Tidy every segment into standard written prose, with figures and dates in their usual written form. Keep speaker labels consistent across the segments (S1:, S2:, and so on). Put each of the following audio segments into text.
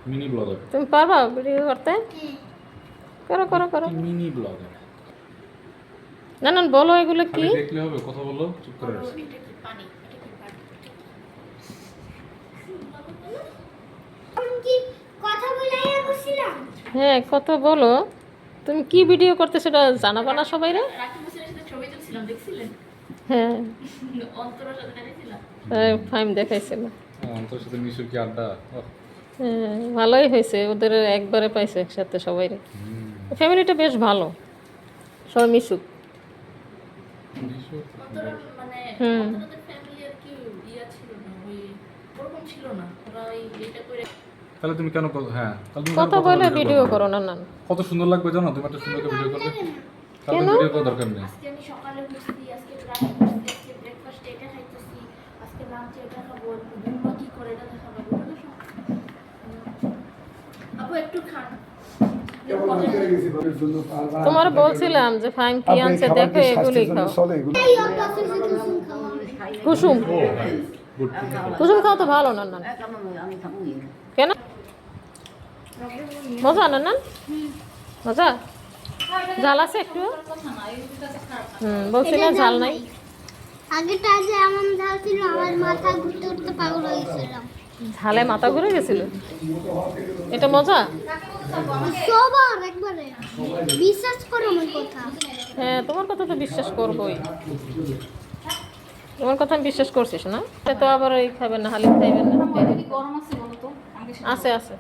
S1: Mini blogger.
S2: তুমি পারবা video করতে? করো করো করো।
S1: Mini blogger.
S2: না না বলো এগুলো কি?
S1: দেখলে হবে, কথা বলো, চুপ করে আছো।
S2: হ্যাঁ কত বলো। তুমি কি ভিডিও করতে সেটা জানাবা না সবাই রে? হ্যাঁ ফাইম দেখাইছিল।
S1: তোর সাথে মিশুর কি আড্ডা!
S2: হ্যাঁ ভালোই হয়েছে, ওদের একবারে পাইছে একসাথে সবাই। ফ্যামিলিটা বেশ ভালো, সবাই মিশুক। হুম
S1: তাহলে তুমি কেন হ্যাঁ তাহলে তুমি
S2: কথা বলে ভিডিও করো না? না
S1: কত সুন্দর লাগবে জানো তুমি একটা সুন্দর ভিডিও করলে। তাহলে
S2: কেন?
S1: ভিডিও করার দরকার নেই।
S3: আজকে আমি সকালে উঠছি, আজকে রাতে উঠছি, আজকে ব্রেকফাস্টে এটা খাইতেছি, আজকে লাঞ্চে এটা খাবো, ঘুমা কি করে এটা দেখাবো। আপু একটু খান।
S2: তোমার বলছিলাম যে ফাইম কি আনছে দেখো, এগুলি খাও। কুসুম কুসুম খাও তো ভালো। না না কেন মজা না? না মজা ঝাল আছে একটু? বলছি না ঝাল নাই।
S4: আগেটা যে এমন ঝাল ছিল আমার মাথা ঘুরতে ঘুরতে পাগল হয়ে গেছিলাম।
S2: ঝালে মাথা ঘুরে গেছিল। এটা মজা
S4: সবার একবারে বিশ্বাস করো আমার কথা।
S2: হ্যাঁ তোমার কথা তো বিশ্বাস করবোই, তোমার কথা আমি বিশ্বাস করছিস না? তো আবার ওই খাবেন না, হালিম খাইবেন না? আছে আছে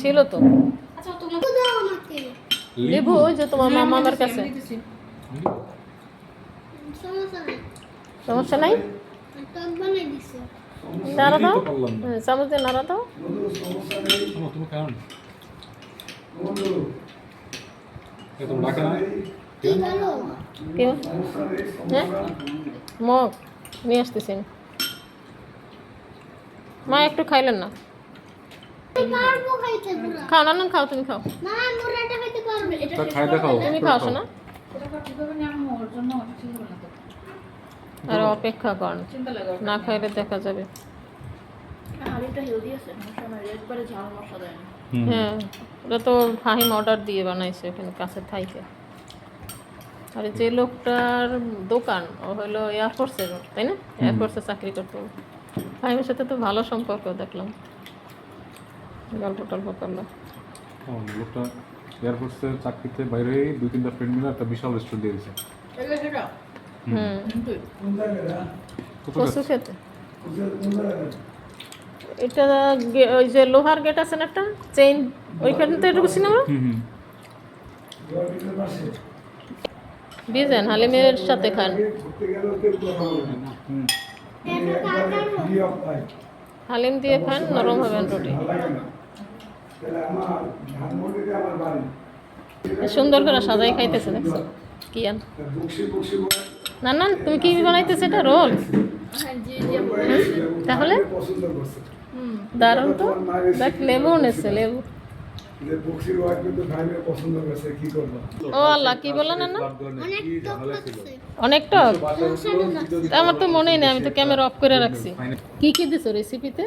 S2: ছিল তো।
S4: দাও আমাকে
S2: লেবু ওই যে তোমার মামা আমার কাছে।
S4: সমস্যা নেই,
S2: সমস্যা নাই,
S4: টক বানাই দিছে।
S2: নাড়া দাও, চামচ দিয়ে নাড়া দাও।
S1: তুমি খাও না। তুমি ডাকে না
S4: কি ভালো
S2: কেউ হ্যাঁ মগ নিয়ে আসতেছি। মা একটু খাইলেন না?
S4: পারবো খাইতে পুরা।
S2: খাও না, না খাও, তুমি খাও।
S4: না মুরাটা খাইতে পারবে।
S1: তা খাই দেখাও।
S2: তুমি খাও না আর অপেক্ষা করেন, না খাইলে দেখা যাবে।
S3: হালিমটা হেলদি আছে, সমস্যা নাই, একবারে ঝাল মশলা দেয় না।
S2: হ্যাঁ ওটা তো ফাহিম অর্ডার দিয়ে বানাইছে এখানে কাছে থাইকে। আর যে লোকটার দোকান ও হলো এয়ারফোর্সের, তাই না? এয়ারফোর্সে চাকরি করতো। ফাহিমের সাথে তো ভালো সম্পর্ক দেখলাম, গল্প টল্প করলো।
S1: লোকটা এয়ারফোর্সে চাকরিতে বাইরে 2-3টা ফ্রেন্ড মিলে একটা বিশাল রেস্টুরেন্ট দিয়ে দিয়েছে।
S2: কচু খেতে এটা ওই যে লোহার গেট আছে না একটা চেইন, ওইখানে তো এটুকু সিনেমা বিজেন হালিমের সাথে খান। হালিম দিয়ে খান, নরম হবেন রুটি। সুন্দর করে সাজাই খাইতেছে, দেখছো কি আন? না না তুমি কি বানাইতেছে এটা? রোল? তাহলে দারুণ তো। দেখ লেবু নেছে, লেবু। ও আল্লাহ কি বললেন না? অনেক টক? আমার তো মনেই নেই, আমি তো ক্যামেরা অফ করে রাখছি। কি কি দিছো রেসিপিতে?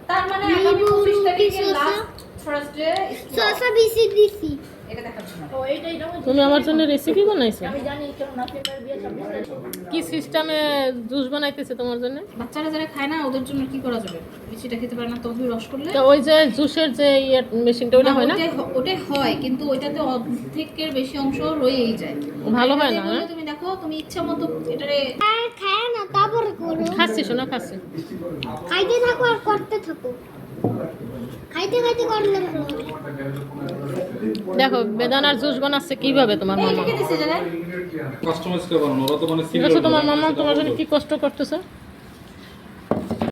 S3: তার মানে আগামী 25 তারিখে লাস্ট থার্সডে
S4: সসা বিসি দিছি।
S3: এটা দেখাচ্ছি না। ও এইটাই দাও।
S2: তুমি আমার জন্য রেসিপি বানাইছো?
S3: আমি জানি কেন নাফিকার বিয়ে 26 তারিখ।
S2: কি সিস্টেমে জুস বানাইতেছে তোমার জন্য?
S3: বাচ্চারা যারা খায় না ওদের জন্য কি করা যাবে? বেশিটা খেতে পারে না, তবে রস করলে
S2: তো ওই যে জুসের যে মেশিনটা ওটা হয় না?
S3: ওটাই হয়, কিন্তু ওইটাতে অর্ধেকের বেশি অংশ রয়েই যায়।
S2: ভালো হয় না।
S3: বলে তুমি দেখো, তুমি ইচ্ছা মতো এটারে
S4: আর খায় না তারপরে করো।
S2: খাচ্ছি শোনা, খাচ্ছি।
S4: খাইতে থাকো আর করতে থাকো। খাইতে খাইতে করলে ভালো হবে।
S2: দেখো বেদানার জুস বানাচ্ছে কিভাবে তোমার মামা।
S3: দিছে জানেন।
S1: কাস্টমাইজ করে বানানো, ওরা তো মানে
S2: ঠিক আছে তোমার মামা তোমার জন্য কি কষ্ট করতেছে।